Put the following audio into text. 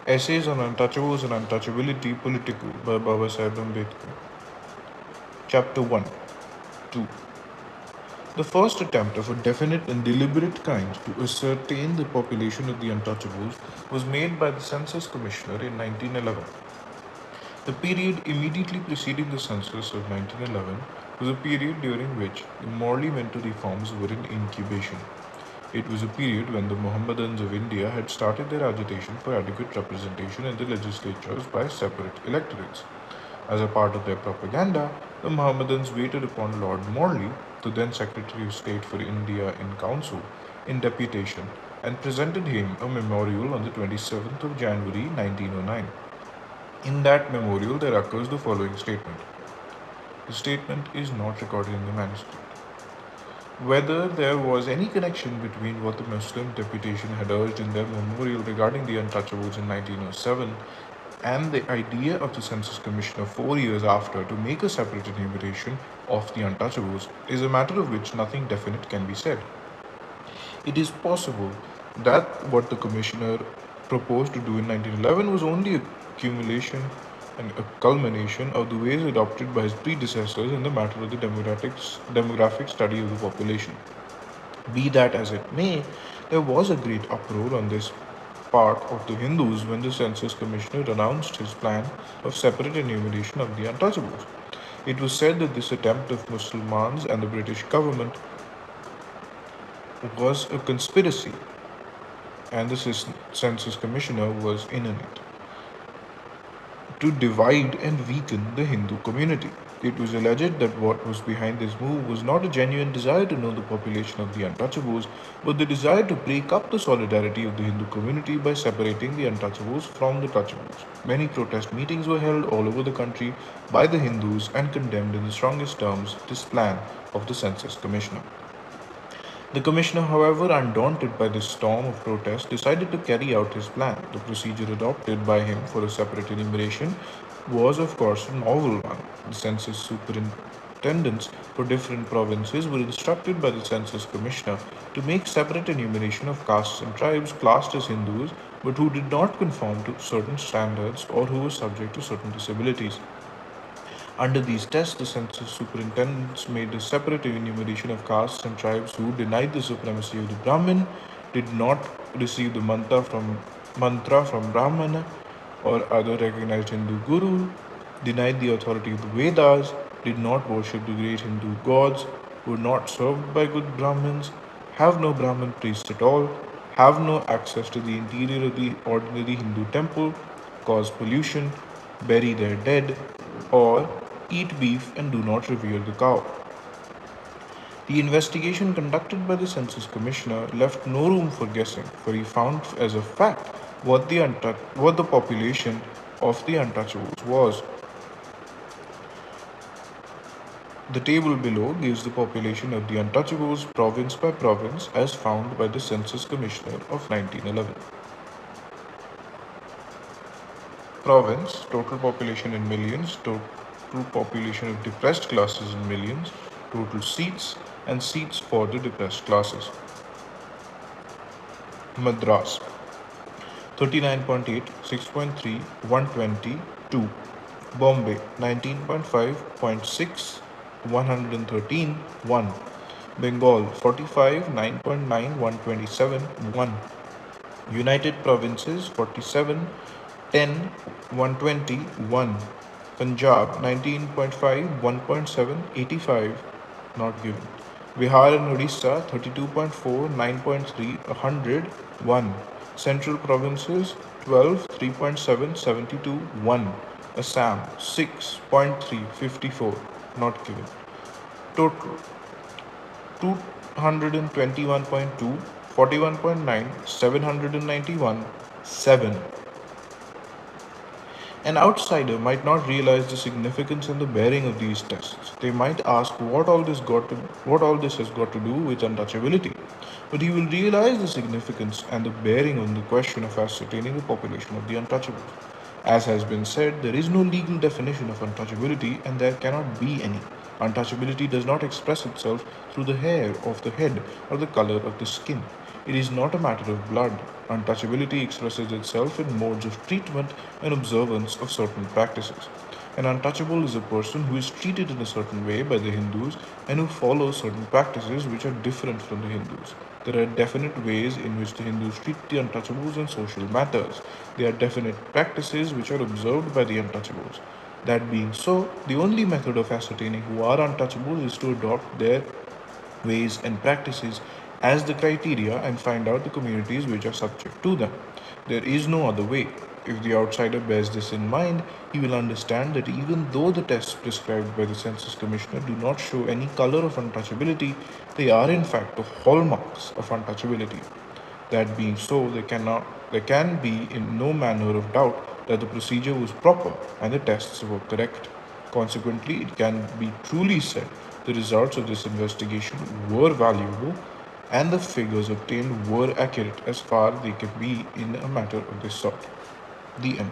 Essays on Untouchables and Untouchability Political by Baba Sahib Ambedkar. Chapter 1 2. The first attempt of a definite and deliberate kind to ascertain the population of the untouchables was made by the Census Commissioner in 1911. The period immediately preceding the census of 1911 was a period during which the monumental reforms were in incubation. It was a period when the Mohammedans of India had started their agitation for adequate representation in the legislatures by separate electorates. As a part of their propaganda, the Mohammedans waited upon Lord Morley, the then Secretary of State for India in Council, in deputation and presented him a memorial on the 27th of January 1909. In that memorial, there occurs the following statement. The statement is not recorded in the manuscript. Whether there was any connection between what the Muslim deputation had urged in their memorial regarding the untouchables in 1907 and the idea of the Census Commissioner 4 years after to make a separate enumeration of the untouchables is a matter of which nothing definite can be said. It is possible that what the Commissioner proposed to do in 1911 was only a accumulation and a culmination of the ways adopted by his predecessors in the matter of the demographic study of the population. Be that as it may, there was a great uproar on this part of the Hindus when the Census Commissioner announced his plan of separate enumeration of the untouchables. It was said that this attempt of Muslimans and the British government was a conspiracy, and the Census Commissioner was in it to divide and weaken the Hindu community. It was alleged that what was behind this move was not a genuine desire to know the population of the untouchables, but the desire to break up the solidarity of the Hindu community by separating the untouchables from the touchables. Many protest meetings were held all over the country by the Hindus and condemned in the strongest terms this plan of the Census Commissioner. The commissioner, however, undaunted by this storm of protest, decided to carry out his plan. The procedure adopted by him for a separate enumeration was, of course, a novel one. The census superintendents for different provinces were instructed by the census commissioner to make separate enumeration of castes and tribes classed as Hindus but who did not conform to certain standards or who were subject to certain disabilities. Under these tests, the census superintendents made a separate enumeration of castes and tribes who denied the supremacy of the Brahmin, did not receive the mantra from Brahmana or other recognized Hindu guru, denied the authority of the Vedas, did not worship the great Hindu gods, were not served by good Brahmins, have no Brahmin priests at all, have no access to the interior of the ordinary Hindu temple, cause pollution, bury their dead, or eat beef and do not revere the cow. The investigation conducted by the Census Commissioner left no room for guessing, for he found as a fact what the population of the untouchables was. The table below gives the population of the untouchables province by province as found by the Census Commissioner of 1911. Province, total population in millions, total population of depressed classes in millions, total seats, and seats for the depressed classes. Madras 39.8, 6.3, 122. Bombay 19.5.6, 113, 1. Bengal 45, 9.9, 127, 1. United Provinces 47, 10, 120, 1. Punjab 19.5, 1.7, 85, not given. Bihar and Odisha 32.4, 9.3, 100, 1. Central Provinces 12, 3.7, 72, 1. Assam 6.3, 54, not given. Total 221.2, 41.9, 791, 7. An outsider might not realize the significance and the bearing of these tests. They might ask what all this has got to do with untouchability. But he will realize the significance and the bearing on the question of ascertaining the population of the untouchables. As has been said, there is no legal definition of untouchability and there cannot be any. Untouchability does not express itself through the hair of the head or the color of the skin. It is not a matter of blood. Untouchability expresses itself in modes of treatment and observance of certain practices. An untouchable is a person who is treated in a certain way by the Hindus and who follows certain practices which are different from the Hindus. There are definite ways in which the Hindus treat the untouchables on social matters. There are definite practices which are observed by the untouchables. That being so, the only method of ascertaining who are untouchables is to adopt their ways and practices as the criteria and find out the communities which are subject to them. There is no other way. If the outsider bears this in mind, he will understand that even though the tests prescribed by the Census Commissioner do not show any color of untouchability, they are in fact the hallmarks of untouchability. That being so, there can be in no manner of doubt that the procedure was proper and the tests were correct. Consequently, it can be truly said the results of this investigation were valuable and the figures obtained were accurate as far they can be in a matter of this sort. The end.